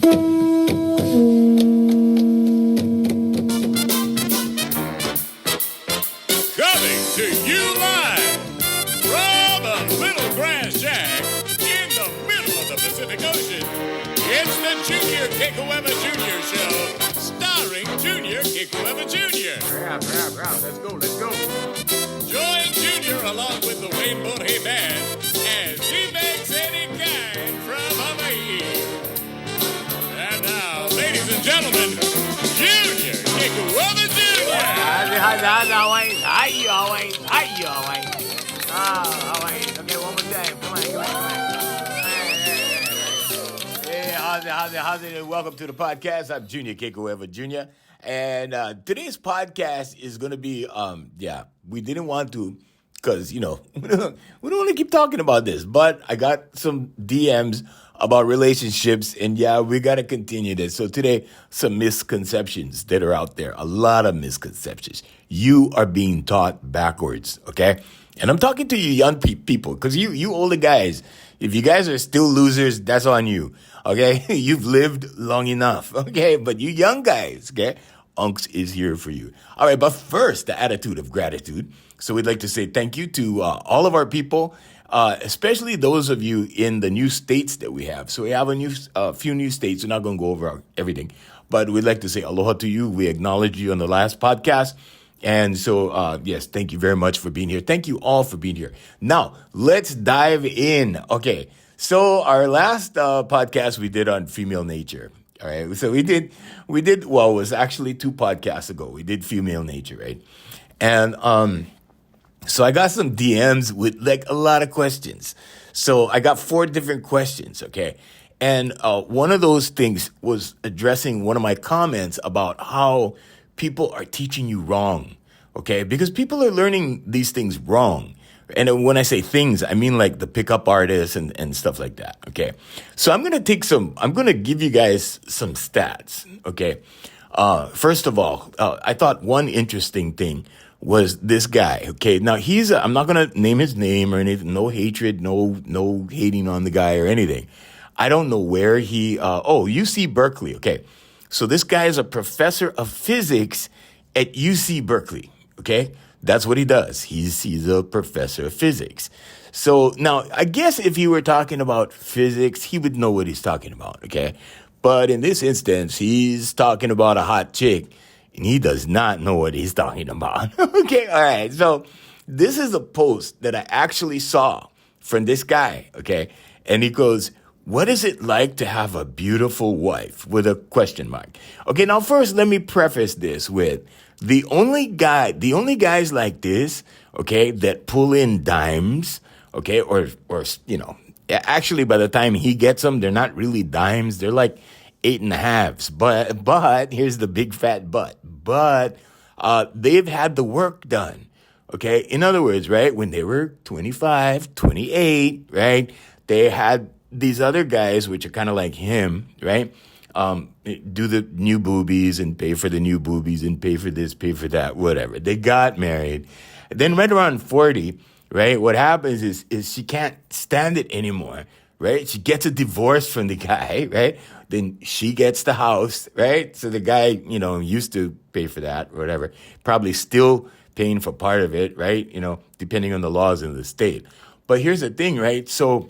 Coming to you live from a little grass shack in the middle of the Pacific Ocean. It's the Junior Kekuewa Jr. Show, starring Junior Kekuewa Jr. Let's go. Join Junior along with the Wayne Borje Band as he makes any kind from Hawaii. And now, ladies and gentlemen, Junior Kekuewa Jr. How you always? Okay, one more time. Come on. Yeah, how's it? Welcome to the podcast. I'm Junior Kekuewa Jr. And today's podcast is going to be, we didn't want to, because, we don't want to keep talking about this, but I got some DMs about relationships, and we got to continue this. So today, some misconceptions that are out there, a lot of misconceptions. You are being taught backwards, okay? And I'm talking to you young people, because you older guys, if you guys are still losers, that's on you, okay? You've lived long enough, okay? But you young guys, okay? Unks is here for you. All right, but first, the attitude of gratitude. So we'd like to say thank you to all of our people, especially those of you in the new states that we have. So we have a few new states. We're not going to go over everything, but we'd like to say aloha to you. We acknowledge you on the last podcast. And so, yes, thank you very much for being here. Thank you all for being here. Now, let's dive in. Okay, so our last podcast we did on female nature. All right, so we did, it was actually 2 podcasts ago. We did female nature, right? And so I got some DMs with like a lot of questions. So I got 4 different questions, okay? And one of those things was addressing one of my comments about how people are teaching you wrong, okay? Because people are learning these things wrong. And when I say things, I mean like the pickup artists and stuff like that, okay? So I'm going to give you guys some stats, okay? First of all, I thought one interesting thing was this guy, okay? Now I'm not going to name his name or anything, no hatred, no hating on the guy or anything. I don't know where UC Berkeley, okay? So this guy is a professor of physics at UC Berkeley, okay? That's what he does. He's a professor of physics. So now, I guess if he were talking about physics, he would know what he's talking about, okay? But in this instance, he's talking about a hot chick, and he does not know what he's talking about. Okay, all right. So this is a post that I actually saw from this guy, okay? And he goes, what is it like to have a beautiful wife? With a question mark. Okay, now first, let me preface this with the only guys like this, okay, that pull in dimes, okay, or actually by the time he gets them, they're not really dimes, they're like 8.5s. But here's the big fat but. But they've had the work done, okay? In other words, right, when they were 25, 28, right, they had these other guys, which are kind of like him, right, do the new boobies and pay for the new boobies and pay for this, pay for that, whatever. They got married. Then right around 40, right, what happens is she can't stand it anymore, right? She gets a divorce from the guy, right? Then she gets the house, right? So the guy, used to pay for that or whatever, probably still paying for part of it, right? Depending on the laws in the state. But here's the thing, right? So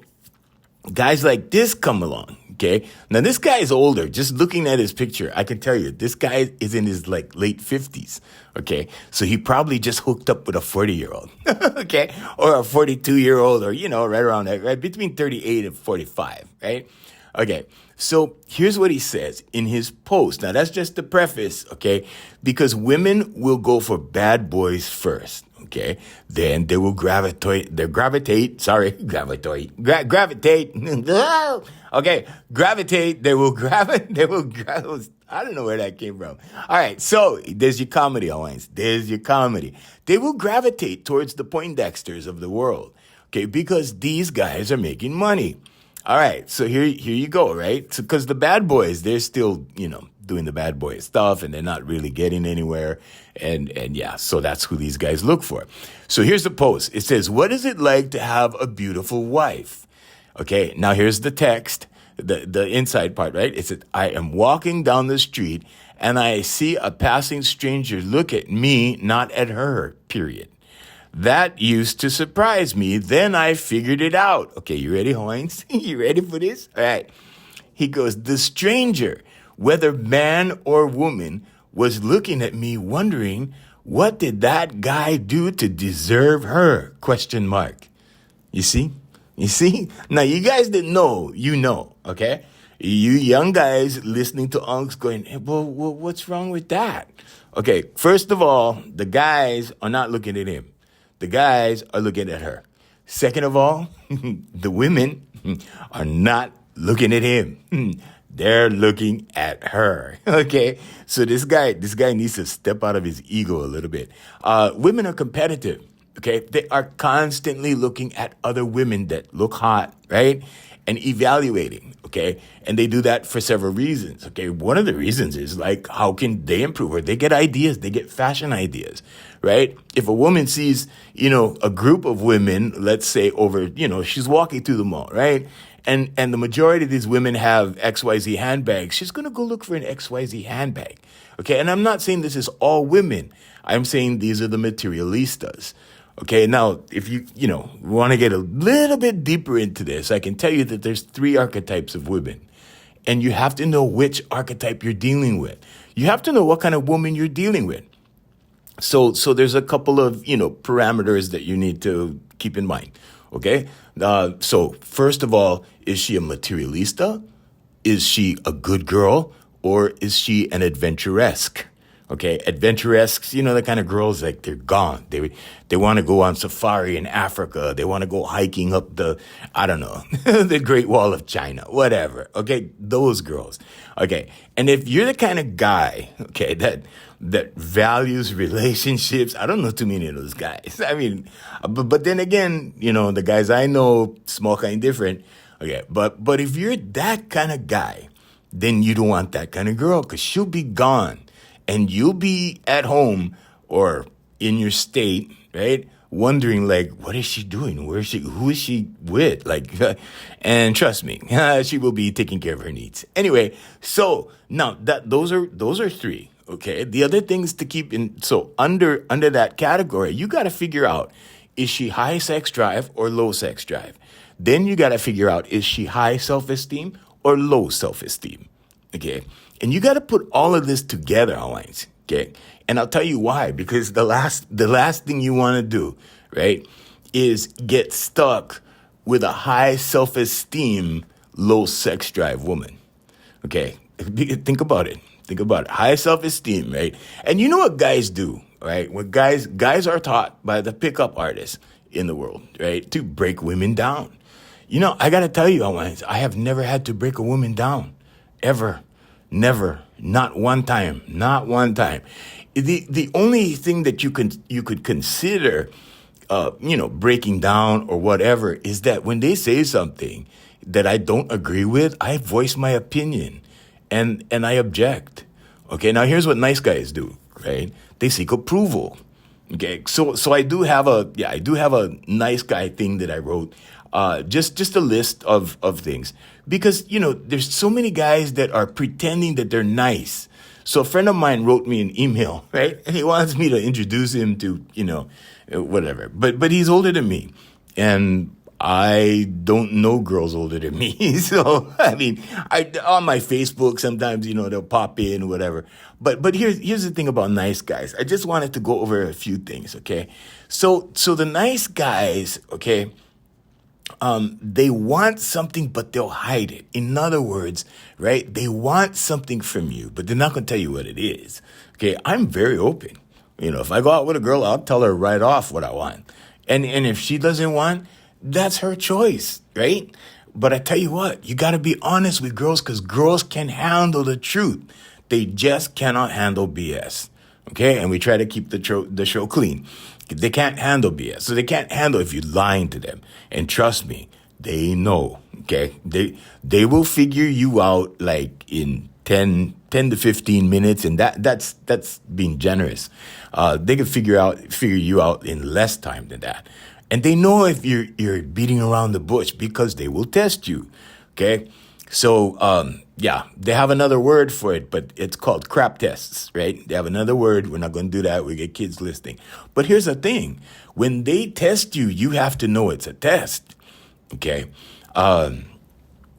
guys like this come along, okay? Now, this guy is older. Just looking at his picture, I can tell you, this guy is in his, late 50s, okay? So he probably just hooked up with a 40-year-old, okay? Or a 42-year-old, or, right around that, right? Between 38 and 45, right? Okay, so here's what he says in his post. Now, that's just the preface, okay? Because women will go for bad boys first, okay? Then they will gravitate. Okay, gravitate. They will I don't know where that came from. All right, so there's your comedy, Hawaiians. There's your comedy. They will gravitate towards the Poindexters of the world, okay? Because these guys are making money. All right, so here you go, right? So, because the bad boys, they're still, doing the bad boy stuff, and they're not really getting anywhere, and so that's who these guys look for. So here's the post. It says, "What is it like to have a beautiful wife?" Okay, now here's the text. the inside part, right? It said, I am walking down the street and I see a passing stranger look at me, not at her, period. That used to surprise me. Then I figured it out. Okay, you ready, Hines? You ready for this? All right. He goes, the stranger, whether man or woman, was looking at me wondering, what did that guy do to deserve her? Question mark. You see? You see? Now, you guys that know, you know, okay? You young guys listening to Unks going, hey, well, what's wrong with that? Okay, first of all, the guys are not looking at him. The guys are looking at her. Second of all, the women are not looking at him. They're looking at her. Okay, so this guy needs to step out of his ego a little bit. Women are competitive. Okay, they are constantly looking at other women that look hot, right? And evaluating, okay? And they do that for several reasons, okay? One of the reasons is like, how can they improve her? They get ideas, they get fashion ideas, right? If a woman sees, a group of women, let's say over, she's walking through the mall, right? And the majority of these women have XYZ handbags. She's going to go look for an XYZ handbag, okay? And I'm not saying this is all women. I'm saying these are the materialistas. Okay, now, if you want to get a little bit deeper into this, I can tell you that there's 3 archetypes of women. And you have to know which archetype you're dealing with. You have to know what kind of woman you're dealing with. So there's a couple of, parameters that you need to keep in mind. Okay? So first of all, is she a materialista? Is she a good girl? Or is she an adventuresque? Okay, adventuresques, the kind of girls like they're gone. They want to go on safari in Africa. They want to go hiking up the Great Wall of China, whatever. Okay, those girls. Okay, and if you're the kind of guy, okay, that values relationships, I don't know too many of those guys. I mean, but then again, the guys I know, small kind different. Okay, but if you're that kind of guy, then you don't want that kind of girl because she'll be gone. And you'll be at home or in your state, right? Wondering like, what is she doing? Where is she? Who is she with? Like, and trust me, she will be taking care of her needs. Anyway, so now those are 3. Okay. The other things to keep in. So under that category, you got to figure out, is she high sex drive or low sex drive? Then you got to figure out, is she high self-esteem or low self-esteem? Okay. And you got to put all of this together, Hawaiians, okay? And I'll tell you why. Because the last thing you want to do, right, is get stuck with a high self-esteem, low sex drive woman, okay? Think about it. High self-esteem, right? And you know what guys do, right? When guys are taught by the pickup artists in the world, right, to break women down. I got to tell you, Hawaiians, I have never had to break a woman down, ever. Never, not one time. The only thing that you could consider, breaking down or whatever is that when they say something that I don't agree with, I voice my opinion and I object. Okay, now here's what nice guys do, right? They seek approval. Okay, so I do have a nice guy thing that I wrote. Just a list of things. Because, there's so many guys that are pretending that they're nice. So a friend of mine wrote me an email, right? And he wants me to introduce him to, whatever. But he's older than me. And I don't know girls older than me. So, I mean, on my Facebook, sometimes, they'll pop in, whatever. But here's the thing about nice guys. I just wanted to go over a few things, okay? So the nice guys, okay, they want something, but they'll hide it. In other words, right, they want something from you, but they're not going to tell you what it is. Okay, I'm very open. If I go out with a girl, I'll tell her right off what I want. And if she doesn't want, that's her choice, right? But I tell you what, you got to be honest with girls because girls can handle the truth. They just cannot handle BS. Okay, and we try to keep the show clean. They can't handle BS. So they can't handle if you're lying to them. And trust me, they know, okay? They will figure you out like in 10 to 15 minutes, and that's being generous. They can figure you out in less time than that. And they know if you're beating around the bush because they will test you, okay? So, yeah, they have another word for it, but it's called crap tests, right? They have another word. We're not going to do that. We get kids listening. But here's the thing. When they test you, you have to know it's a test, okay?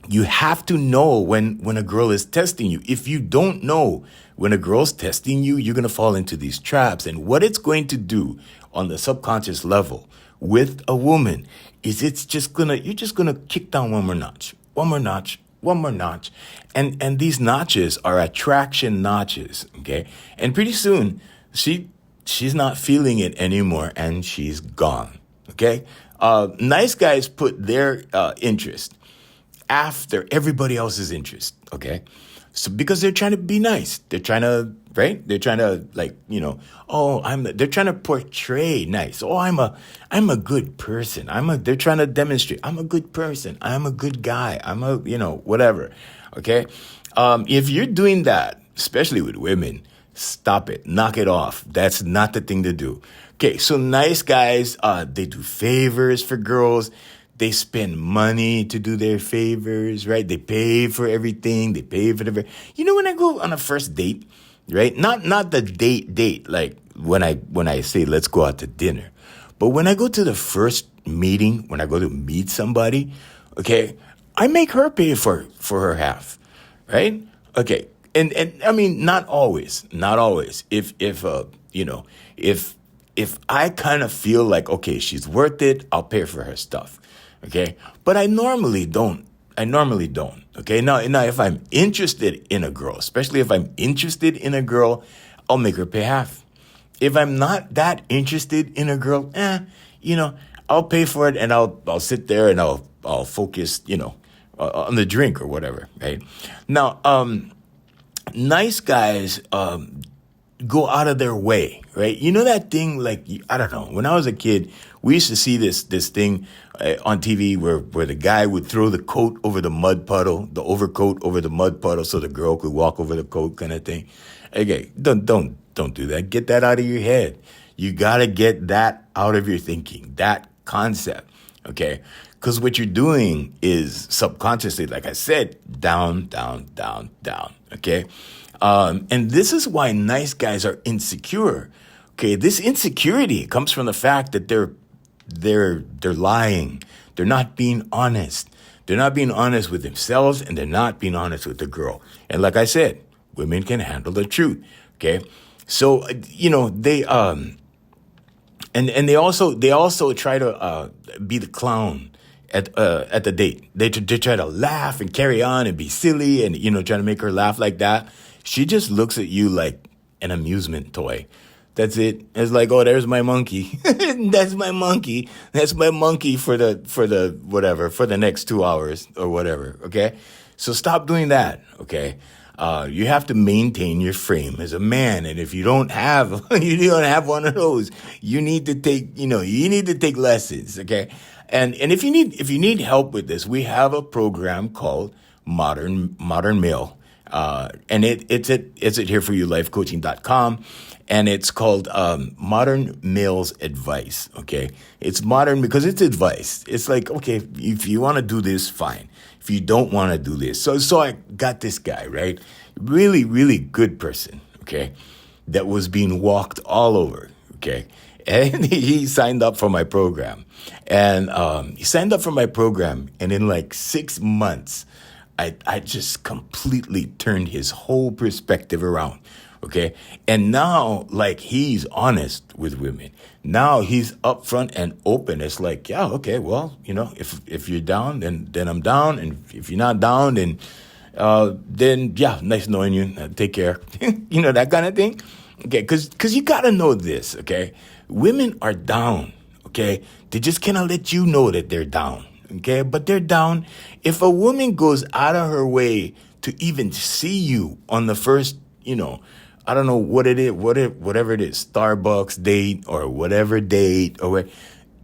You have to know when a girl is testing you. If you don't know when a girl's testing you, you're going to fall into these traps. And what it's going to do on the subconscious level with a woman is you're just going to kick down one more notch, one more notch, one more notch. And these notches are attraction notches, okay? And pretty soon, she's not feeling it anymore and she's gone, okay? Nice guys put their interest after everybody else's interest, okay? So because they're trying to be nice, they're trying to, right? They're trying to they're trying to portray nice. Oh, I'm a good person. They're trying to demonstrate I'm a good person. I'm a good guy. I'm a, whatever, okay? If you're doing that, especially with women, stop it, knock it off. That's not the thing to do. Okay, so nice guys, they do favors for girls. They spend money to do their favors, right? They pay for everything. They pay for when I go on a first date, right? Not the date, like when I say let's go out to dinner. But when I go to the first meeting, when I go to meet somebody, okay, I make her pay for her half, right? Okay. And I mean, not always. If I kind of feel like, okay, she's worth it, I'll pay for her stuff. Okay. But I normally don't. Okay. Now, if I'm interested in a girl, especially if I'm interested in a girl, I'll make her pay half. If I'm not that interested in a girl, I'll pay for it and I'll sit there and I'll focus, on the drink or whatever. Right. Now, nice guys, go out of their way, right? You know that thing, like, I don't know. When I was a kid, we used to see this thing on TV where the guy would throw the coat over the mud puddle, the overcoat over the mud puddle, so the girl could walk over the coat, kind of thing. Okay, don't do that. Get that out of your head. You gotta get that out of your thinking, that concept, okay? Because what you're doing is subconsciously, like I said, down, down, down, down, okay? And this is why nice guys are insecure. Okay, this insecurity comes from the fact that they're lying. They're not being honest. They're not being honest with themselves, and they're not being honest with the girl. And like I said, women can handle the truth. Okay, so they and they also try to be the clown at the date. They try to laugh and carry on and be silly and trying to make her laugh like that. She just looks at you like an amusement toy. That's it. It's like, oh, there's my monkey. That's my monkey. That's my monkey for the next 2 hours or whatever. Okay. So stop doing that. Okay. You have to maintain your frame as a man. And if you don't have one of those, you need to take lessons. Okay. And if you need help with this, we have a program called Modern Male. And it's at hereforyoulifecoaching.com, and it's called Modern Males Advice. Okay, it's modern because it's advice. It's like, okay, if you want to do this, fine. If you don't want to do this, so I got this guy, right? Really, really good person. Okay, that was being walked all over. Okay, and he signed up for my program, and in like 6 months. I just completely turned his whole perspective around, okay? And now, like, he's honest with women. Now he's upfront and open. It's like, yeah, okay, well, if you're down, then I'm down. And if you're not down, then yeah, nice knowing you. Take care. That kind of thing. Okay, because you got to know this, okay? Women are down, okay? They just cannot let you know that they're down. Okay, but they're down. If a woman goes out of her way to even see you on the first, I don't know what it is, whatever it is, Starbucks date or whatever date or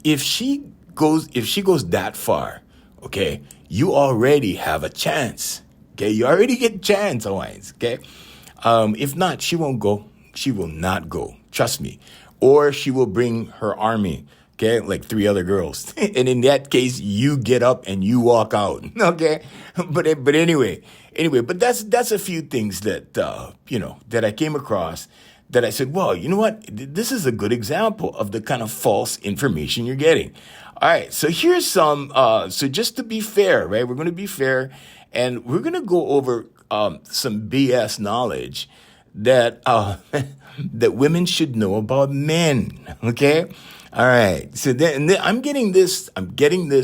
if she goes that far, okay, you already have a chance. Okay, you already get a chance, Hawaiians. Okay, if not, she won't go. She will not go. Trust me. Or she will bring her army okay, like 3 other girls. And in that case, you get up and you walk out, okay? But anyway, but that's a few things that, that I came across that I said, well, you know what? This is a good example of the kind of false information you're getting. All right, so here's some, so just to be fair, right? We're going to be fair, and we're going to go over some BS knowledge that that women should know about men, okay? All right, so then I'm getting this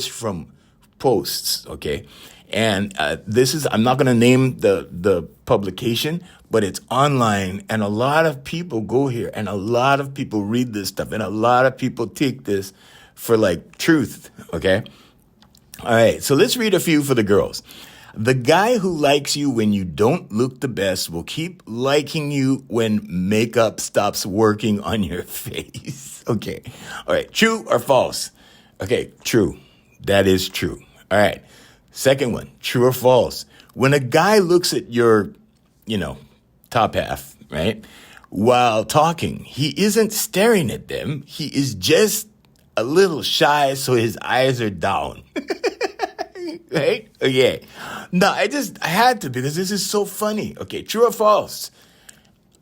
from posts, okay? And I'm not going to name the publication, but it's online, and a lot of people go here, and a lot of people read this stuff, and a lot of people take this for like truth, okay? All right, so let's read a few for the girls. The guy who likes you when you don't look the best will keep liking you when makeup stops working on your face. Okay, all right, true or false? Okay, true. That is true. All right. Second one, true or false? When a guy looks at your, top half, right, while talking, he isn't staring at them. He is just a little shy, so his eyes are down. Right? Okay. No, I had to, because this is so funny. Okay, true or false?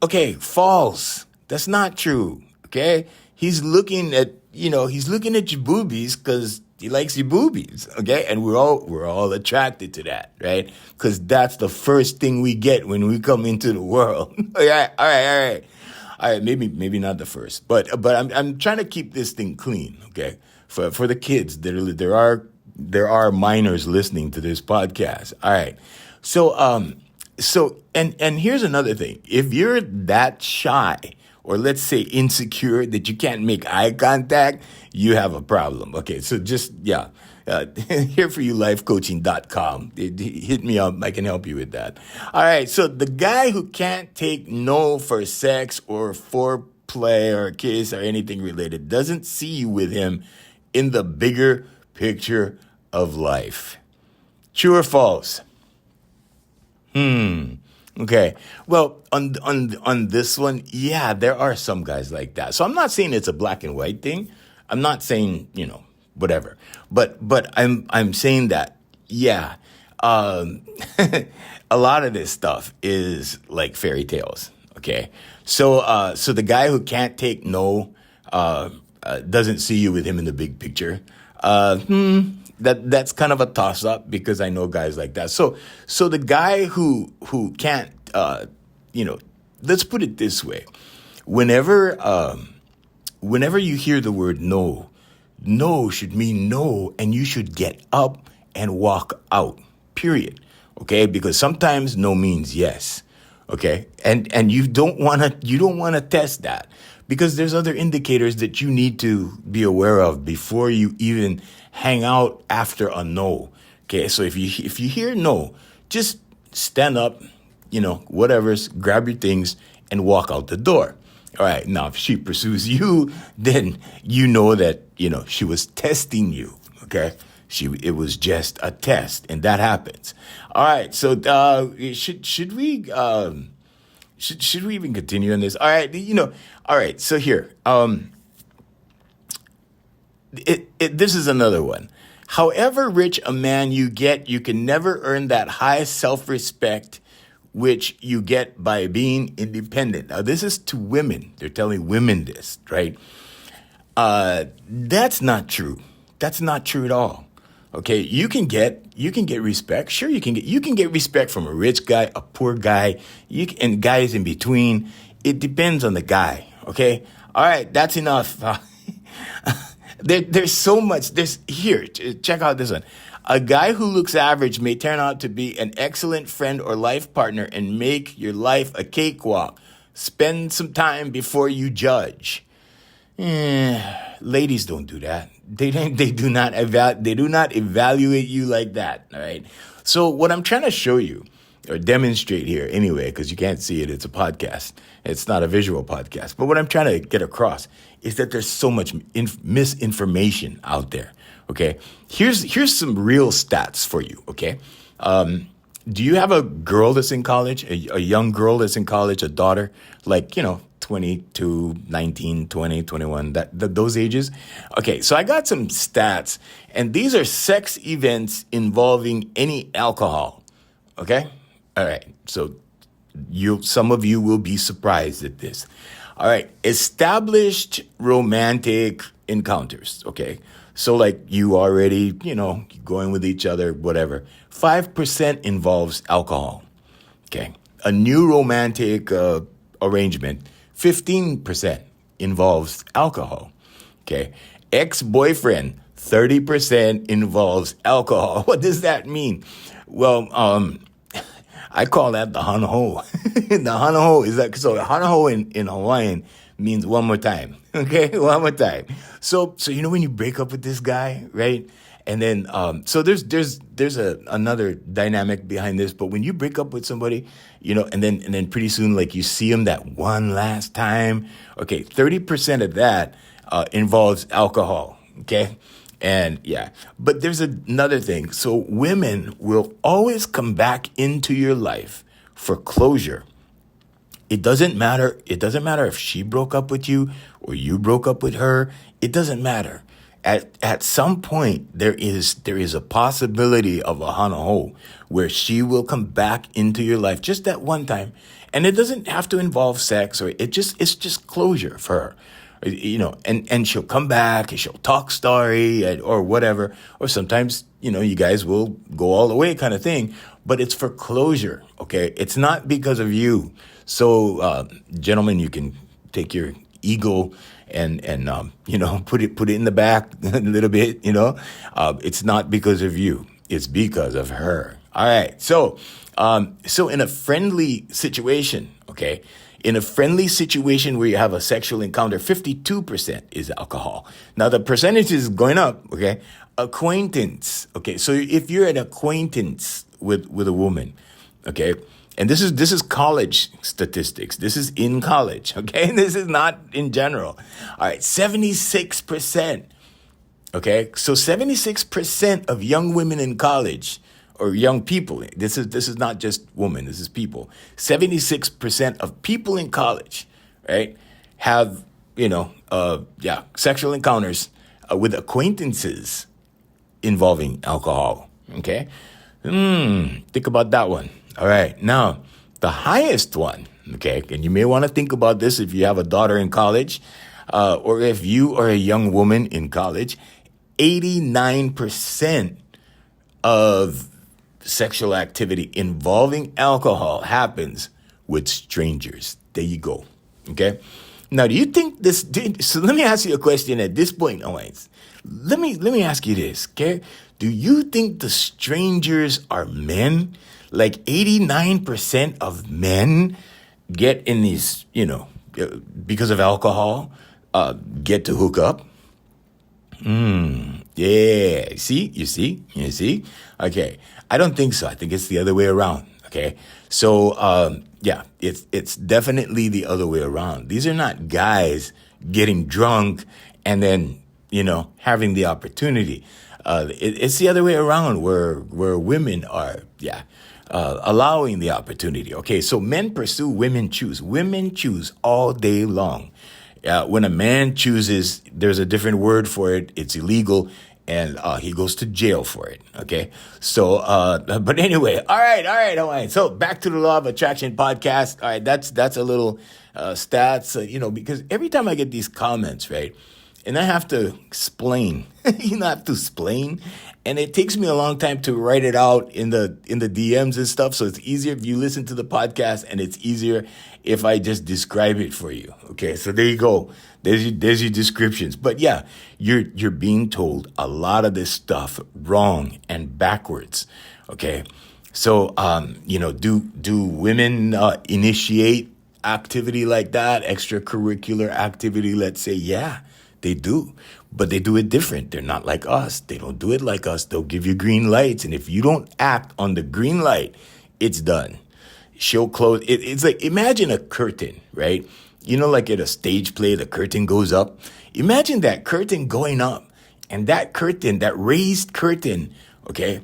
Okay, false. That's not true. Okay? He's looking at your boobies because he likes your boobies, okay? And we're all attracted to that, right? Because that's the first thing we get when we come into the world. All right. Maybe not the first, but I'm trying to keep this thing clean, okay? For the kids, there are minors listening to this podcast. All right, so here's another thing: if you're that shy, or let's say insecure that you can't make eye contact, you have a problem. Okay, so just, here for you, lifecoaching.com. Hit me up. I can help you with that. All right, so the guy who can't take no for sex or foreplay or kiss or anything related doesn't see you with him in the bigger picture of life. True or false? Okay. Well, on this one, yeah, there are some guys like that. So I'm not saying it's a black and white thing. I'm not saying, whatever. But I'm saying that, yeah, a lot of this stuff is like fairy tales. Okay. So the guy who can't take no doesn't see you with him in the big picture. That's kind of a toss up, because I know guys like that. So the guy who can't, let's put it this way. Whenever you hear the word no should mean no, and you should get up and walk out, period. Okay. Because sometimes no means yes. Okay. And you don't want to test that, because there's other indicators that you need to be aware of before you even hang out after a no. Okay, so if you hear no, just stand up, grab your things and walk out the door. All right, now if she pursues you, then you know that, she was testing you, okay? It was just a test, and that happens. All right, so should we even continue on this? All right, all right, so here, this is another one. However rich a man you get, you can never earn that high self-respect which you get by being independent. Now, this is to women. They're telling women this, right? That's not true. That's not true at all. Okay, you can get respect. Sure, you can get respect from a rich guy, a poor guy, and guys in between. It depends on the guy. Okay, all right, that's enough. There's so much. Here, check out this one. A guy who looks average may turn out to be an excellent friend or life partner and make your life a cakewalk. Spend some time before you judge. Ladies don't do that. They do not evaluate you like that. All right. So what I'm trying to show you, or demonstrate here anyway, because you can't see it, it's a podcast. It's not a visual podcast. But what I'm trying to get across is that there's so much misinformation out there. Okay, here's some real stats for you. Okay, do you have a girl that's in college, a young girl that's in college, a daughter, like 20, 22, 19, 20, 21, those ages. Okay, so I got some stats, and these are sex events involving any alcohol. Okay? All right. So some of you will be surprised at this. All right. Established romantic encounters. Okay. So like you already, going with each other, whatever. 5% involves alcohol. Okay. A new romantic arrangement, 15% involves alcohol. Okay. Ex-boyfriend, 30% involves alcohol. What does that mean? Well, I call that the hana ho. The hana ho is that, so hana ho in Hawaiian means one more time. Okay, one more time. So when you break up with this guy, right? And then so there's another dynamic behind this. But when you break up with somebody, and then pretty soon like you see them that one last time. Okay, 30% of that involves alcohol. Okay. And yeah, but there's another thing. So women will always come back into your life for closure. It doesn't matter. It doesn't matter if she broke up with you or you broke up with her. It doesn't matter. At some point, there is a possibility of a hana ho where she will come back into your life just that one time. And it doesn't have to involve sex it's just closure for her. And she'll come back and she'll talk story or whatever. Or sometimes, you guys will go all the way kind of thing, but it's for closure. Okay. It's not because of you. So, gentlemen, you can take your ego and put it in the back a little bit, it's not because of you. It's because of her. All right. So in a friendly situation, okay, in a friendly situation where you have a sexual encounter, 52% is alcohol. Now, the percentage is going up, okay? Acquaintance, okay? So if you're an acquaintance with a woman, okay? And this is college statistics. This is in college, okay? This is not in general. All right, 76%, okay? So 76% of young women in college or young people, this is not just women, this is people. 76% of people in college, right, have, sexual encounters with acquaintances involving alcohol, okay? Think about that one. All right, now, the highest one, okay, and you may want to think about this if you have a daughter in college or if you are a young woman in college, 89% of sexual activity involving alcohol happens with strangers. There you go. Okay. Now, do you think so let me ask you a question at this point, Owens. Let me ask you this, okay? Do you think the strangers are men? Like 89% of men get in these, because of alcohol, get to hook up? Yeah. You see? Okay. I don't think so. I think it's the other way around. Okay. So, it's definitely the other way around. These are not guys getting drunk and then, having the opportunity. It's the other way around where women are, allowing the opportunity. Okay. So men pursue, women choose. Women choose all day long. When a man chooses, there's a different word for it. It's illegal, and he goes to jail for it. Okay, so but anyway, all right. So back to the Law of Attraction podcast. All right, that's a little stats, because every time I get these comments, right, and I have to explain, and it takes me a long time to write it out in the DMs and stuff. So it's easier if you listen to the podcast, and it's easier if I just describe it for you. Okay, so there you go. There's your descriptions. But yeah, you're being told a lot of this stuff wrong and backwards. Okay, so do women initiate activity like that, extracurricular activity? Let's say, yeah, they do. But they do it different. They're not like us. They don't do it like us. They'll give you green lights. And if you don't act on the green light, it's done. She'll close. It's like, imagine a curtain, right? Like at a stage play, the curtain goes up. Imagine that curtain going up. And that curtain, that raised curtain, okay,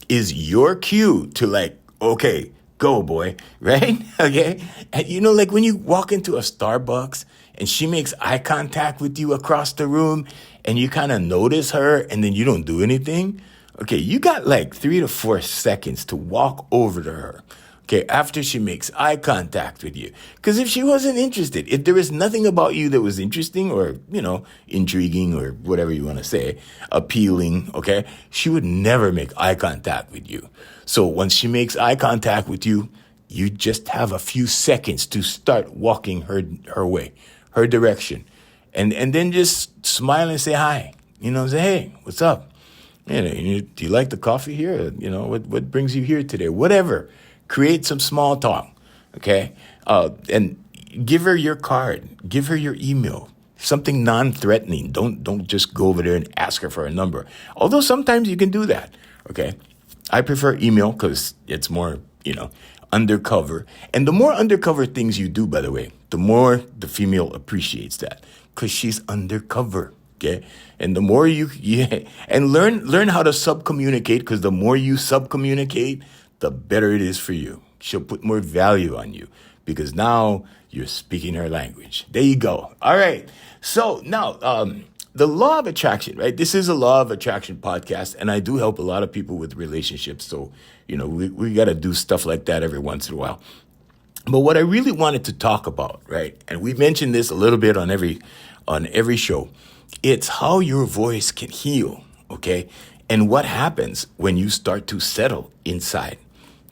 is your cue to like, okay, go, boy, right? Okay. And you know, like when you walk into a Starbucks and she makes eye contact with you across the room and you kind of notice her and then you don't do anything. Okay. You got like 3 to 4 seconds to walk over to her. Okay, after she makes eye contact with you. Because if she wasn't interested, if there was nothing about you that was interesting or, intriguing or whatever you want to say, appealing, okay, she would never make eye contact with you. So once she makes eye contact with you, you just have a few seconds to start walking her way, her direction. And then just smile and say hi. Say, hey, what's up? Do you like the coffee here? What brings you here today? Whatever. Create some small talk, okay? And give her your card. Give her your email. Something non-threatening. Don't just go over there and ask her for a number. Although sometimes you can do that, okay? I prefer email because it's more, undercover. And the more undercover things you do, by the way, the more the female appreciates that because she's undercover, okay? And the more and learn how to sub-communicate because the more you sub-communicate, the better it is for you. She'll put more value on you because now you're speaking her language. There you go. All right. So now, the law of attraction, right? This is a law of attraction podcast, and I do help a lot of people with relationships. So, we got to do stuff like that every once in a while. But what I really wanted to talk about, right? And we've mentioned this a little bit on every show. It's how your voice can heal, okay? And what happens when you start to settle inside.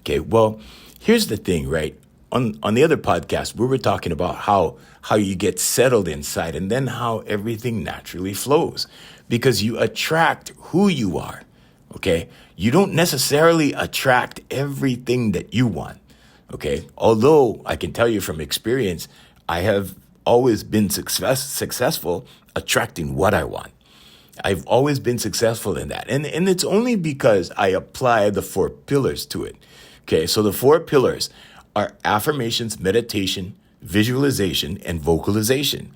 Okay, well, here's the thing, right? On the other podcast, we were talking about how you get settled inside and then how everything naturally flows because you attract who you are, okay? You don't necessarily attract everything that you want, okay? Although I can tell you from experience, I have always been successful attracting what I want. I've always been successful in that. And it's only because I apply the 4 pillars to it. Okay, so the 4 pillars are affirmations, meditation, visualization, and vocalization.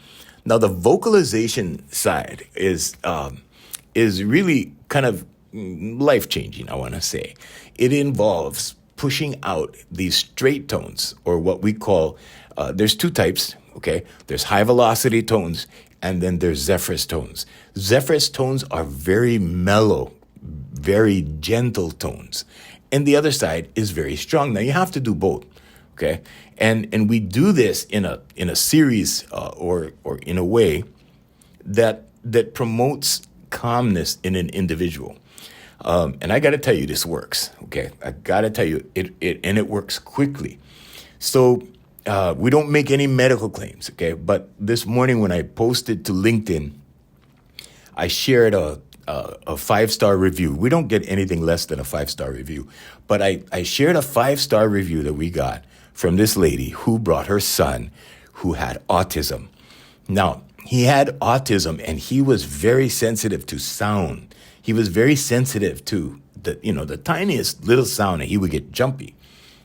Now, the vocalization side is really kind of life-changing, I want to say. It involves pushing out these straight tones, or what we call, there's 2 types, okay? There's high-velocity tones, and then there's Zephyrus tones. Zephyrus tones are very mellow, very gentle tones. And the other side is very strong. Now you have to do both, okay? And we do this in a series or in a way that promotes calmness in an individual. And I got to tell you, this works, okay? I got to tell you, it works quickly. So we don't make any medical claims, okay? But this morning when I posted to LinkedIn, I shared a 5-star review. We don't get anything less than a 5-star review. But I shared a 5-star review that we got from this lady who brought her son who had autism. Now, he had autism and he was very sensitive to sound. He was very sensitive to the tiniest little sound and he would get jumpy.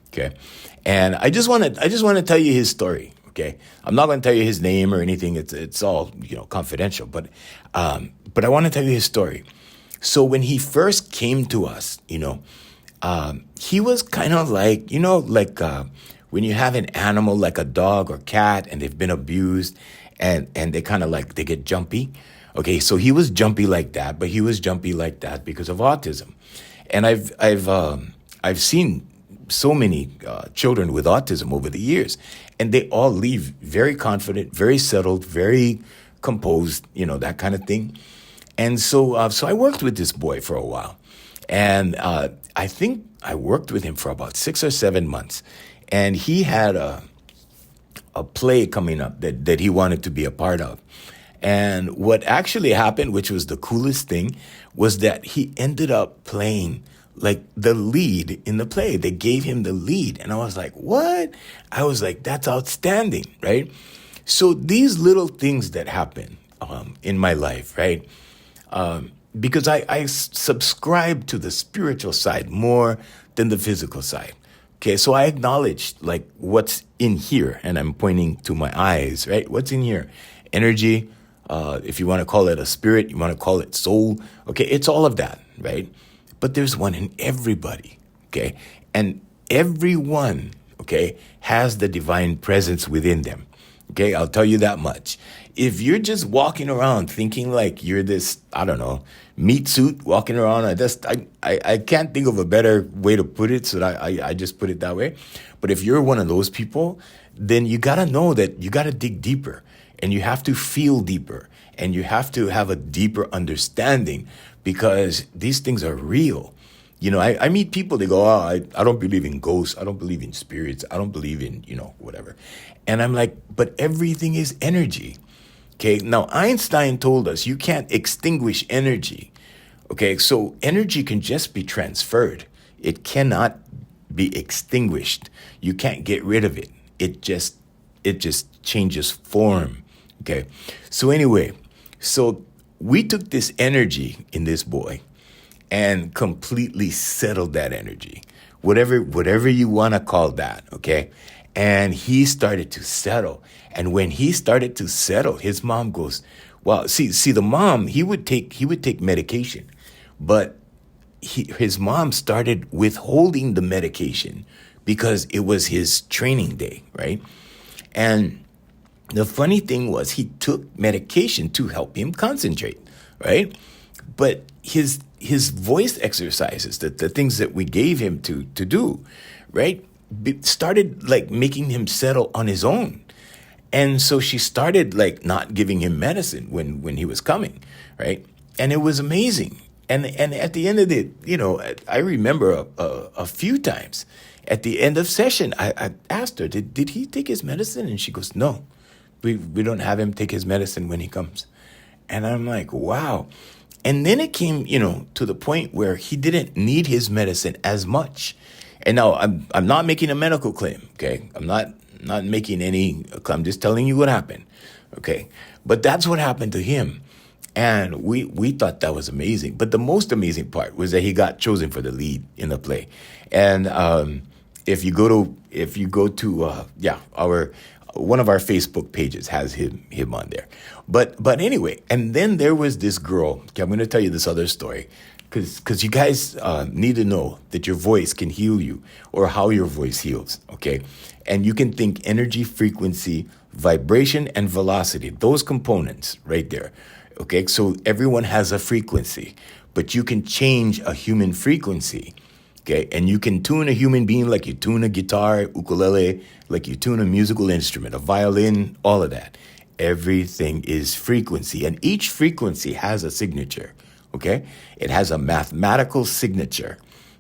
Okay. And I just want to tell you his story. Okay. I'm not going to tell you his name or anything. It's all, confidential, but I want to tell you his story. So when he first came to us, he was kind of like, when you have an animal like a dog or cat and they've been abused and they kind of they get jumpy. Okay. So he was jumpy like that, but he was jumpy like that because of autism. And I've seen so many children with autism over the years, and they all leave very confident, very settled, very composed, that kind of thing. And so I worked with this boy for a while, and I think I worked with him for about 6 or 7 months, and he had a play coming up that he wanted to be a part of. And what actually happened, which was the coolest thing, was that he ended up playing the lead in the play. They gave him the lead. And I was like, what? I was like, that's outstanding, right? So these little things that happen in my life, right? Because I subscribe to the spiritual side more than the physical side. Okay, so I acknowledge what's in here, and I'm pointing to my eyes, right? What's in here? Energy, if you want to call it a spirit, you want to call it soul. Okay, it's all of that, right? But there's one in everybody, okay? And Everyone, okay, has the divine presence within them. Okay, I'll tell you that much. If you're just walking around thinking like you're this, I don't know, meat suit walking around, I can't think of a better way to put it, so that I just put it that way. But if you're one of those people, then you gotta know that you gotta dig deeper, and you have to feel deeper, and you have to have a deeper understanding, because these things are real. I meet people, they go, oh, I don't believe in ghosts. I don't believe in spirits. I don't believe in, whatever. And I'm like, but everything is energy. Okay. Now, Einstein told us you can't extinguish energy. Okay. So energy can just be transferred. It cannot be extinguished. You can't get rid of it. It just changes form. Okay. So anyway, so we took this energy in this boy and completely settled that energy, whatever you want to call that, okay? And he started to settle. And when he started to settle, his mom goes, well, see, the mom, he would take medication, but his mom started withholding the medication because it was his training day, right? And the funny thing was he took medication to help him concentrate, right? But his voice exercises, the things that we gave him to do, right, started like making him settle on his own. And so she started like not giving him medicine when he was coming, right? And it was amazing. And at the end of the, I remember a few times at the end of session, I asked her, did he take his medicine? And she goes, no, we don't have him take his medicine when he comes. And I'm like, wow. And then it came, to the point where he didn't need his medicine as much. And now I'm not making a medical claim, okay? I'm not making any, I'm just telling you what happened, okay? But that's what happened to him. And we thought that was amazing. But the most amazing part was that he got chosen for the lead in the play. And if you go to our one of our Facebook pages has him on there. But anyway, and then there was this girl. Okay, I'm going to tell you this other story because you guys need to know that your voice can heal you, or how your voice heals, okay? And you can think energy, frequency, vibration, and velocity, those components right there, okay? So everyone has a frequency, but you can change a human frequency. Okay, and you can tune a human being like you tune a guitar, ukulele, like you tune a musical instrument, a violin, all of that. Everything is frequency, and each frequency has a signature, okay? It has a mathematical signature,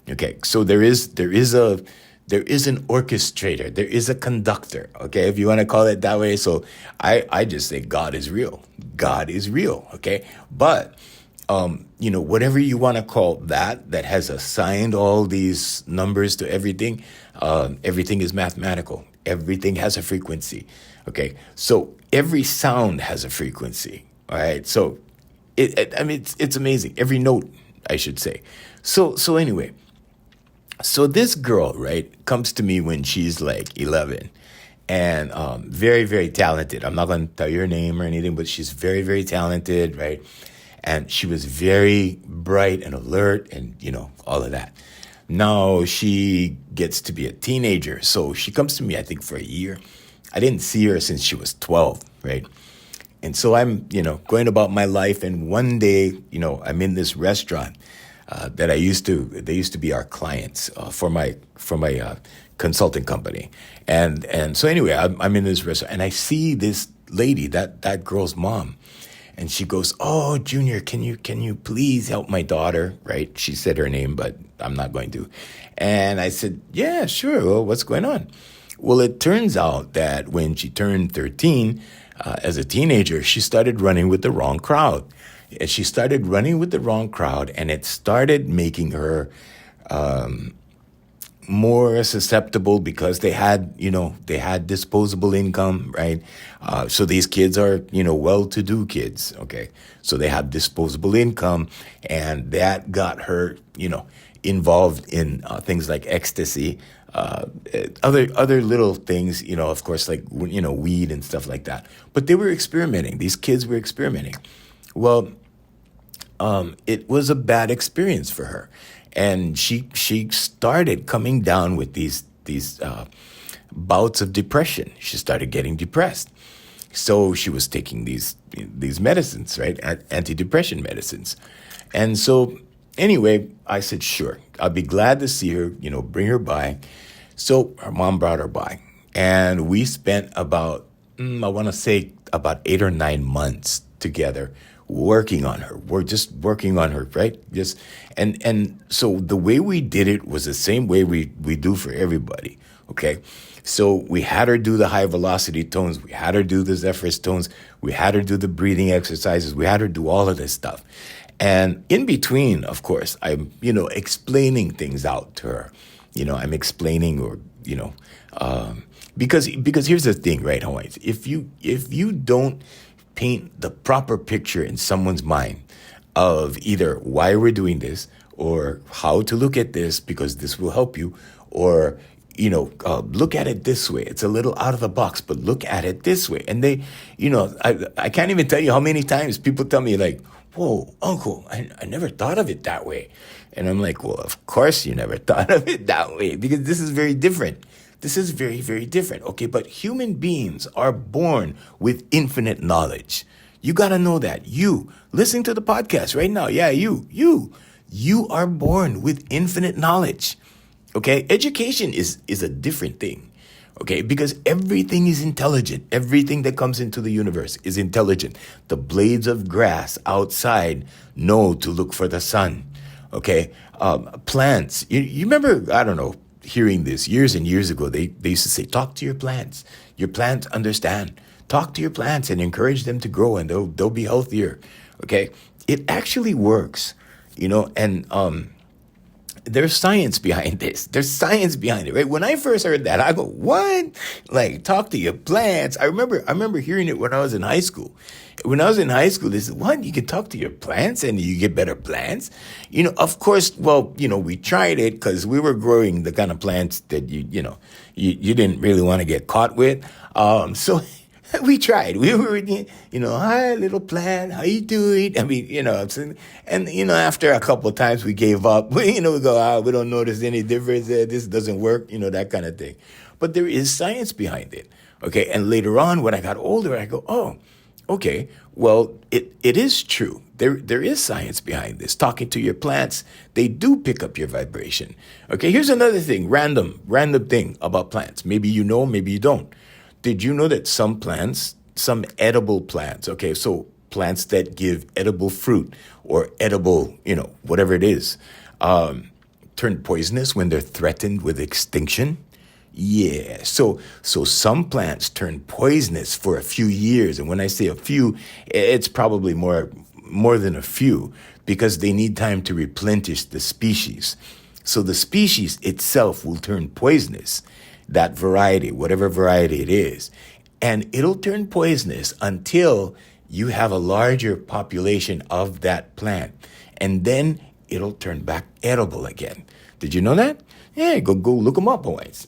okay? So there is an orchestrator, there is a conductor, okay? If you want to call it that way. So I just say God is real. God is real, okay? But whatever you want to call that has assigned all these numbers to everything, everything is mathematical. Everything has a frequency, okay? So every sound has a frequency, all right? So, it's amazing. Every note, I should say. So anyway, so this girl, right, comes to me when she's like 11, and very, very talented. I'm not going to tell you her name or anything, but she's very, very talented, right? And she was very bright and alert and, all of that. Now she gets to be a teenager. So she comes to me, I think, for a year. I didn't see her since she was 12, right? And so I'm, going about my life. And one day, I'm in this restaurant that they used to be our clients for my consulting company. And so anyway, I'm in this restaurant and I see this lady, that girl's mom. And she goes, oh, Junior, can you please help my daughter, right? She said her name, but I'm not going to. And I said, yeah, sure. Well, what's going on? Well, it turns out that when she turned 13, as a teenager, she started running with the wrong crowd. And she started running with the wrong crowd, and it started making her more susceptible because they had disposable income, right? So these kids are, well-to-do kids, okay? So they have disposable income, and that got her, involved in things like ecstasy, other little things, of course, like, weed and stuff like that. But they were experimenting. These kids were experimenting. Well, it was a bad experience for her. and she started coming down with these bouts of depression. She started getting depressed. So she was taking these medicines, right? Antidepressant medicines. And so anyway, I said, sure, I'll be glad to see her, bring her by. So her mom brought her by. And we spent about, I want to say about 8 or 9 months together working on her. We're just working on her, right? Just and so the way we did it was the same way we do for everybody. Okay. So we had her do the high velocity tones. We had her do the Zephyrus tones. We had her do the breathing exercises. We had her do all of this stuff. And in between, of course, I'm, explaining things out to her. I'm explaining or, because here's the thing, right, Hawaiians? If you don't paint the proper picture in someone's mind of either why we're doing this or how to look at this because this will help you, or look at it this way. It's a little out of the box, but look at it this way. And they, I can't even tell you how many times people tell me like, whoa, Uncle, I never thought of it that way. And I'm like, well, of course you never thought of it that way because this is very different. This is very, very different. Okay, but human beings are born with infinite knowledge. You got to know that. You, listening to the podcast right now, yeah, you are born with infinite knowledge. Okay, education is a different thing, okay, because everything is intelligent. Everything that comes into the universe is intelligent. The blades of grass outside know to look for the sun, okay? Plants, you remember, I don't know, hearing this years and years ago, they used to say, talk to your plants. Your plants understand. Talk to your plants and encourage them to grow and they'll be healthier, okay? It actually works, and there's science behind this. There's science behind it, right? When I first heard that, I go, what? Like, talk to your plants. I remember hearing it when I was in high school. When I was in high school, they said, what? You can talk to your plants and you get better plants? Of course, well, we tried it because we were growing the kind of plants that you didn't really want to get caught with. So we tried. We were, hi, little plant, how you doing? I mean, and, after a couple of times we gave up. We go, we don't notice any difference. This doesn't work, that kind of thing. But there is science behind it, okay? And later on, when I got older, I go, oh, okay, well, it is true. There is science behind this. Talking to your plants, they do pick up your vibration. Okay, here's another thing, random thing about plants. Maybe you know, maybe you don't. Did you know that some plants, some edible plants, okay, so plants that give edible fruit or edible, whatever it is, turn poisonous when they're threatened with extinction? Yeah, so some plants turn poisonous for a few years. And when I say a few, it's probably more than a few because they need time to replenish the species. So the species itself will turn poisonous. That variety, whatever variety it is. And it'll turn poisonous until you have a larger population of that plant. And then it'll turn back edible again. Did you know that? Yeah, go look them up, boys.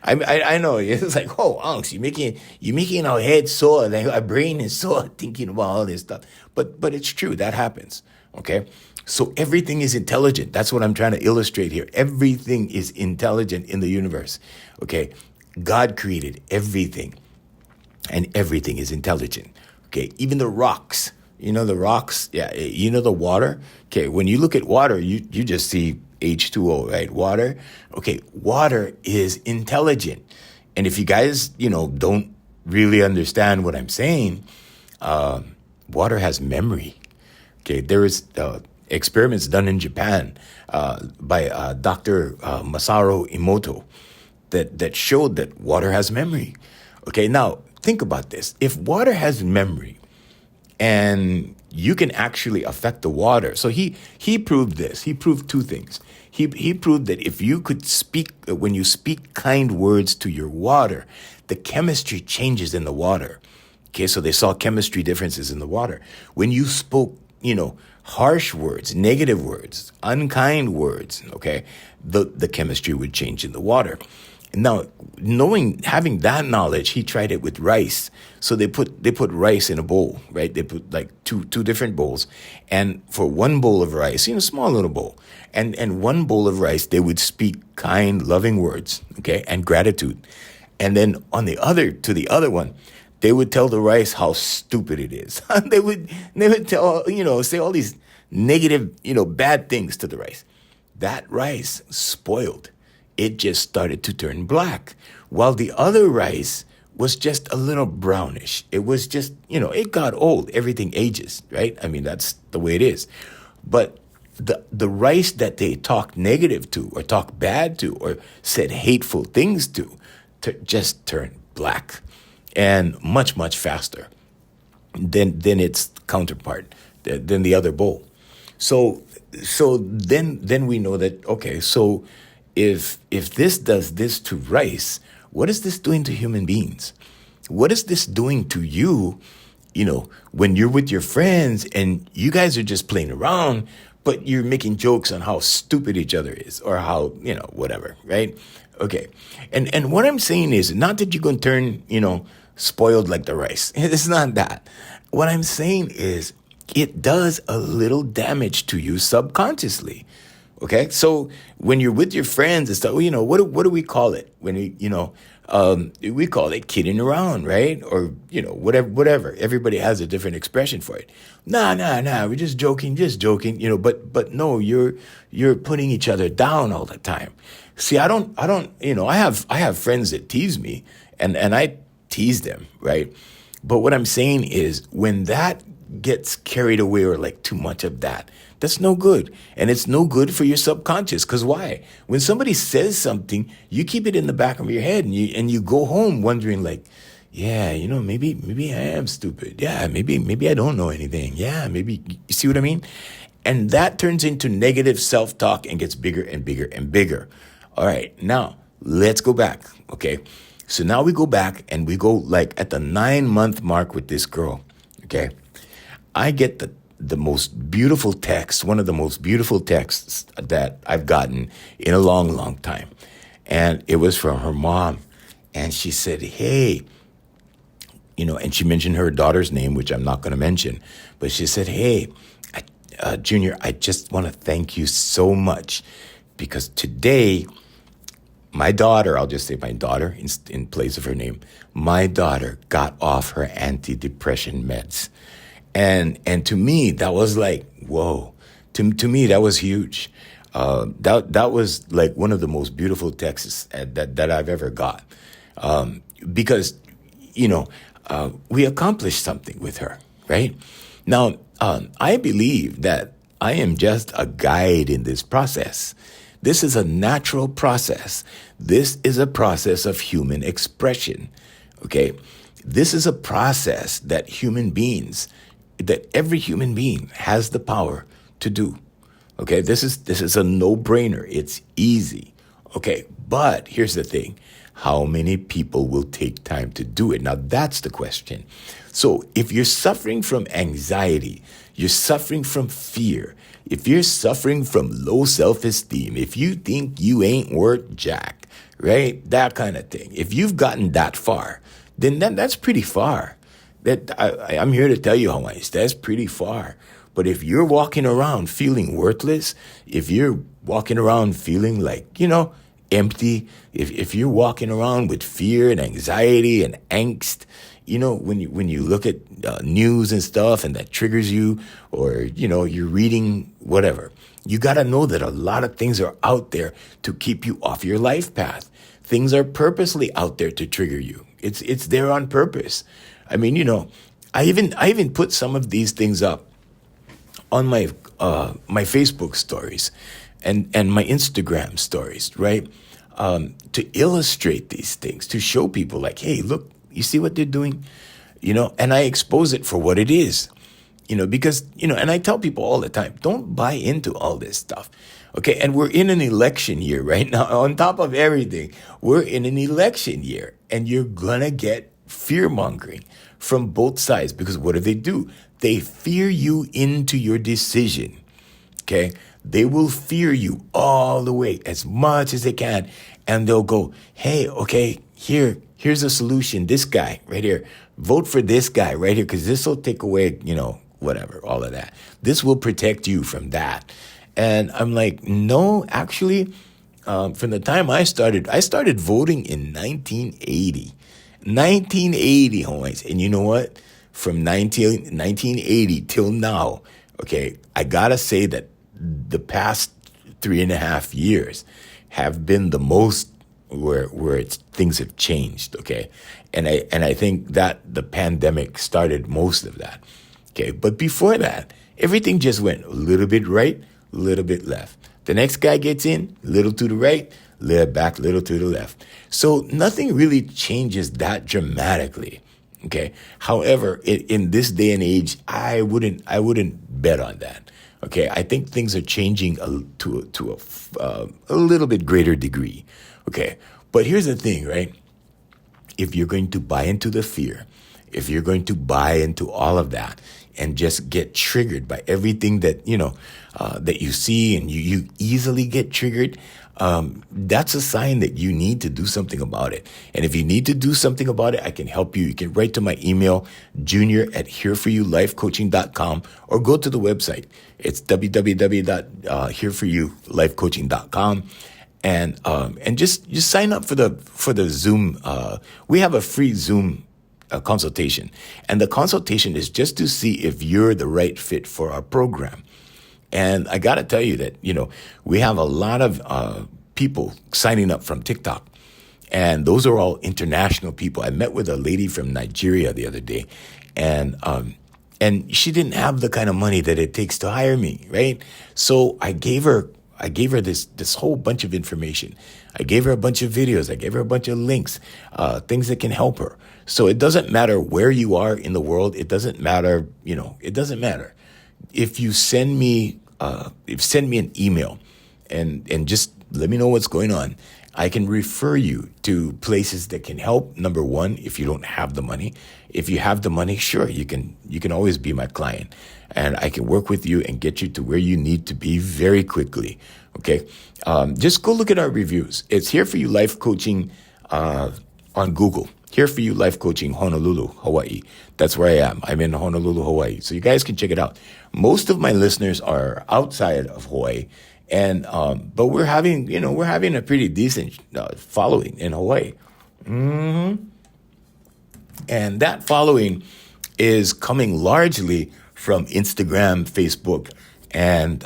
I know it's like, oh, Unks, you're making our head sore, like our brain is sore thinking about all this stuff. But it's true, that happens. Okay? So everything is intelligent. That's what I'm trying to illustrate here. Everything is intelligent in the universe. Okay? God created everything. And everything is intelligent. Okay? Even the rocks. The rocks? Yeah. The water? Okay. When you look at water, you just see H2O, right? Water. Okay. Water is intelligent. And if you guys, don't really understand what I'm saying, water has memory. Okay. There is experiments done in Japan by Dr. Masaru Emoto that showed that water has memory. Okay, now think about this. If water has memory and you can actually affect the water. So he proved this. He proved two things. He proved that if you could speak, when you speak kind words to your water, the chemistry changes in the water. Okay, so they saw chemistry differences in the water. When you spoke, harsh words, negative words, unkind words, okay, the chemistry would change in the water. Now, having that knowledge, he tried it with rice. So they put rice in a bowl, right? They put like two different bowls, and for one bowl of rice, small little bowl, and one bowl of rice, they would speak kind, loving words, okay, and gratitude, and then to the other one, they would tell the rice how stupid it is. they would tell say all these negative bad things to the rice. That rice spoiled. It just started to turn black, while the other rice was just a little brownish. It was just, it got old. Everything ages, right? I mean, that's the way it is. But the rice that they talked negative to, or talked bad to, or said hateful things to just turned black, and much, much faster than its counterpart, than the other bowl. So then we know that, okay, so if this does this to rice, what is this doing to human beings? What is this doing to you, when you're with your friends and you guys are just playing around, but you're making jokes on how stupid each other is, or how, whatever, right? Okay. And what I'm saying is not that you're going to turn, spoiled like the rice. It's not that. What I'm saying is it does a little damage to you subconsciously. Okay, so when you're with your friends and stuff, what do we call it? When we call it kidding around, right? Or whatever. Everybody has a different expression for it. Nah, we're just joking. But no, you're putting each other down all the time. See, I don't. I have friends that tease me, and I tease them, right? But what I'm saying is, when that gets carried away, or like too much of that, that's no good. And it's no good for your subconscious. Because why? When somebody says something, you keep it in the back of your head, and you go home wondering, like, yeah, maybe I am stupid. Yeah, maybe I don't know anything. Yeah, maybe, you see what I mean? And that turns into negative self-talk and gets bigger and bigger and bigger. All right, now let's go back. Okay, so now we go back, and we go like at the 9-month mark with this girl. Okay, I get the most beautiful text, one of the most beautiful texts that I've gotten in a long, long time. And it was from her mom. And she said, hey, and she mentioned her daughter's name, which I'm not going to mention. But she said, hey, Junior, I just want to thank you so much, because today, my daughter, I'll just say my daughter in place of her name, my daughter got off her antidepressant meds. And to me, that was like, whoa. To me, that was huge. That was like one of the most beautiful texts that I've ever got. Because, we accomplished something with her, right? Now, I believe that I am just a guide in this process. This is a natural process. This is a process of human expression, okay? This is a process that every human being has the power to do. Okay, this is a no-brainer. It's easy. Okay, but here's the thing. How many people will take time to do it? Now, that's the question. So if you're suffering from anxiety, you're suffering from fear, if you're suffering from low self-esteem, if you think you ain't worth jack, right? That kind of thing. If you've gotten that far, then that's pretty far. I'm here to tell you how much. That's pretty far. But if you're walking around feeling worthless, if you're walking around feeling like, empty, if you're walking around with fear and anxiety and angst, when you look at news and stuff and that triggers you, or, you're reading whatever, you got to know that a lot of things are out there to keep you off your life path. Things are purposely out there to trigger you. It's there on purpose. I mean, I even put some of these things up on my Facebook stories and my Instagram stories, right? To illustrate these things, to show people like, hey, look, you see what they're doing? And I expose it for what it is, because, and I tell people all the time, don't buy into all this stuff. Okay, and we're in an election year right now. On top of everything, we're in an election year, and you're gonna get fear-mongering from both sides, because what do? They fear you into your decision, okay? They will fear you all the way, as much as they can, and they'll go, hey, okay, here's a solution. This guy right here, vote for this guy right here, because this will take away, whatever, all of that. This will protect you from that. And I'm like, no, actually, from the time I started voting in 1980. 1980, Hawaiians. And you know what? From 1980 till now, okay, I gotta say that the past 3.5 years have been the most where things have changed, okay? And I think that the pandemic started most of that, okay? But before that, everything just went a little bit right, a little bit left. The next guy gets in, little to the right, little back, little to the left. So nothing really changes that dramatically, okay? However, in this day and age, I wouldn't bet on that, okay? I think things are changing to a little bit greater degree, okay? But here's the thing, right? If you're going to buy into the fear, if you're going to buy into all of that and just get triggered by everything that, that you see, and you easily get triggered, that's a sign that you need to do something about it. And if you need to do something about it, I can help you. You can write to my email, junior@hereforyoulifecoaching.com, or go to the website. It's www.hereforyoulifecoaching.com. And just sign up for the Zoom. We have a free Zoom consultation. And the consultation is just to see if you're the right fit for our program. And I got to tell you that, we have a lot of people signing up from TikTok. And those are all international people. I met with a lady from Nigeria the other day, and she didn't have the kind of money that it takes to hire me, right? So I gave her this whole bunch of information. I gave her a bunch of videos. I gave her a bunch of links, things that can help her. So it doesn't matter where you are in the world. It doesn't matter, it doesn't matter. If you send me an email and just let me know what's going on, I can refer you to places that can help. Number one, if you don't have the money. If you have the money, sure, you can always be my client, and I can work with you and get you to where you need to be very quickly. Okay, just go look at our reviews. It's Here For You Life Coaching on Google. Here For You Life Coaching, Honolulu, Hawaii. That's where I am. I'm in Honolulu, Hawaii. So you guys can check it out. Most of my listeners are outside of Hawaii, and but we're having a pretty decent following in Hawaii. Mm-hmm. And that following is coming largely from Instagram, Facebook, and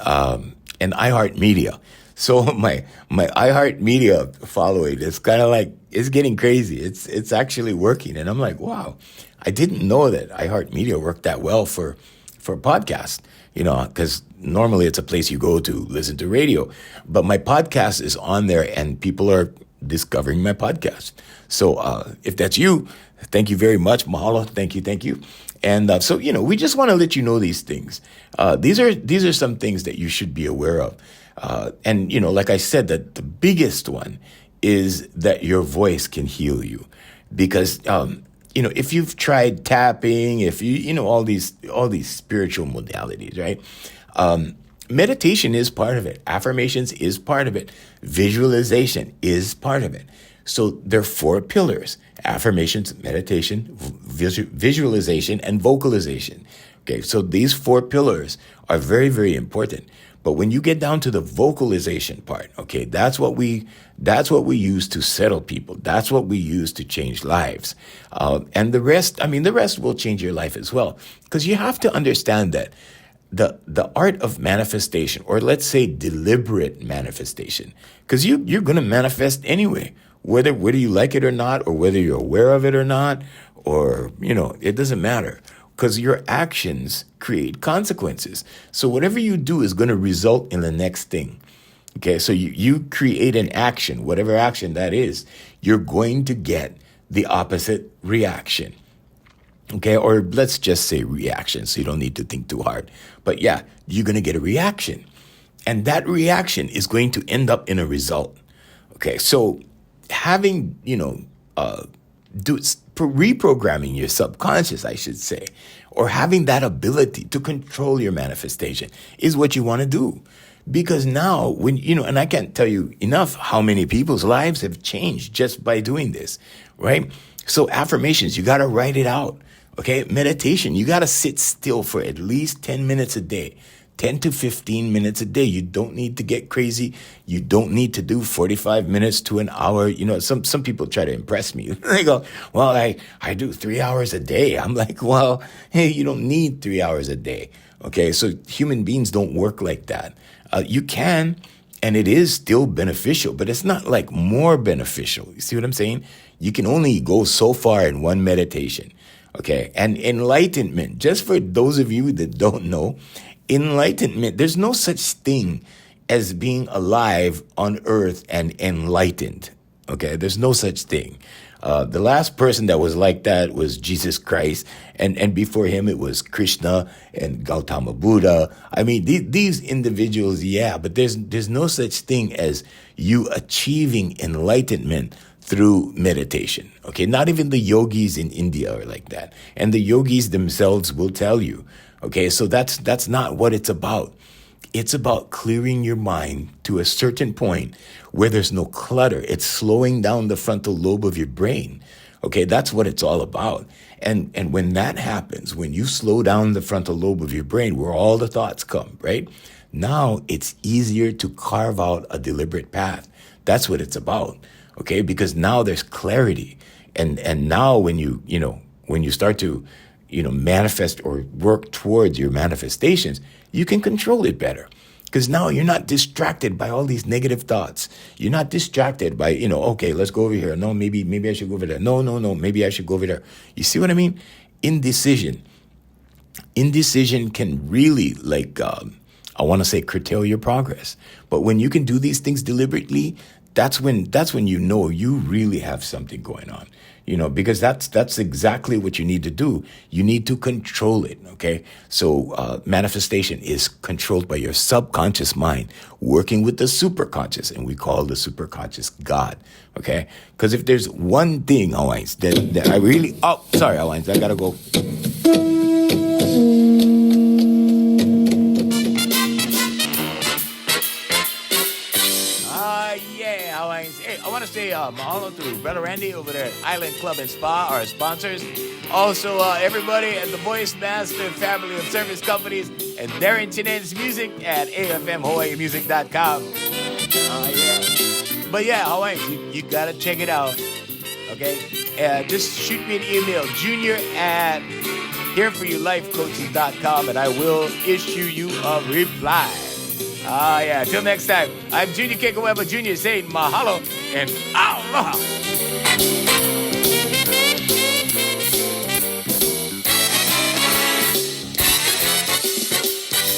iHeartMedia. So my iHeartMedia following is kind of like, it's getting crazy. It's actually working, and I'm like, wow, I didn't know that iHeartMedia worked that well for podcasts. Because normally it's a place you go to listen to radio, but my podcast is on there, and people are discovering my podcast. So if that's you, thank you very much, mahalo. Thank you. And so we just want to let you know these things. These are some things that you should be aware of. And like I said, that the biggest one is that your voice can heal you, because if you've tried tapping, if all these spiritual modalities, right? Meditation is part of it. Affirmations is part of it. Visualization is part of it. So there are 4 pillars: affirmations, meditation, visualization, and vocalization. Okay, so these 4 pillars are very, very important. But when you get down to the vocalization part, okay, that's what we use to settle people. That's what we use to change lives. And the rest will change your life as well. Because you have to understand that the art of manifestation, or let's say deliberate manifestation, because you're going to manifest anyway, whether you like it or not, or whether you're aware of it or not, or, it doesn't matter. Because your actions create consequences. So whatever you do is going to result in the next thing. Okay, so you create an action, whatever action that is, you're going to get the opposite reaction. Okay, or let's just say reaction, so you don't need to think too hard. But yeah, you're going to get a reaction. And that reaction is going to end up in reprogramming your subconscious, I should say, or having that ability to control your manifestation is what you want to do. Because now, when and I can't tell you enough how many people's lives have changed just by doing this, right? So affirmations, you got to write it out, okay? Meditation, you got to sit still for at least 10 minutes a day. 10 to 15 minutes a day. You don't need to get crazy. You don't need to do 45 minutes to an hour. Some people try to impress me. They go, well, I do 3 hours a day. I'm like, well, hey, you don't need 3 hours a day. Okay, so human beings don't work like that. You can, and it is still beneficial, but it's not like more beneficial. You see what I'm saying? You can only go so far in one meditation. Okay, and enlightenment, just for those of you that don't know, enlightenment, there's no such thing as being alive on earth and enlightened. Okay, there's no such thing. The last person that was like that was Jesus Christ, and before him it was Krishna and Gautama Buddha. I mean, these individuals, yeah, but there's no such thing as you achieving enlightenment through meditation. Okay, not even the yogis in India are like that, and the yogis themselves will tell you. Okay, so that's not what it's about. It's about clearing your mind to a certain point where there's no clutter. It's slowing down the frontal lobe of your brain. Okay, that's what it's all about. And when that happens, when you slow down the frontal lobe of your brain, where all the thoughts come, right? Now it's easier to carve out a deliberate path. That's what it's about. Okay, because now there's clarity. And now when you start to manifest or work towards your manifestations, you can control it better. Because now you're not distracted by all these negative thoughts. You're not distracted by, okay, let's go over here. No, maybe I should go over there. No, maybe I should go over there. You see what I mean? Indecision can really, I want to say, curtail your progress. But when you can do these things deliberately, that's when you really have something going on. Because that's exactly what you need to do. You need to control it, okay? So manifestation is controlled by your subconscious mind, working with the superconscious, and we call the superconscious God, okay? Because if there's one thing, Hawaiians, that I really... Oh, sorry, Hawaiians, I gotta go. Hey, I want to say mahalo to Brother Randy over there at Island Club and Spa, our sponsors. Also, everybody at the Voice Master family of service companies and Darren Chinen's music at afmhawaiimusic.com. Yeah. But yeah, Hawaiians, you got to check it out. Okay? Just shoot me an email, junior@hereforyoulifecoaching.com, and I will issue you a reply. Yeah. Till next time, I'm Junior Kekuewa Jr. saying mahalo and aloha.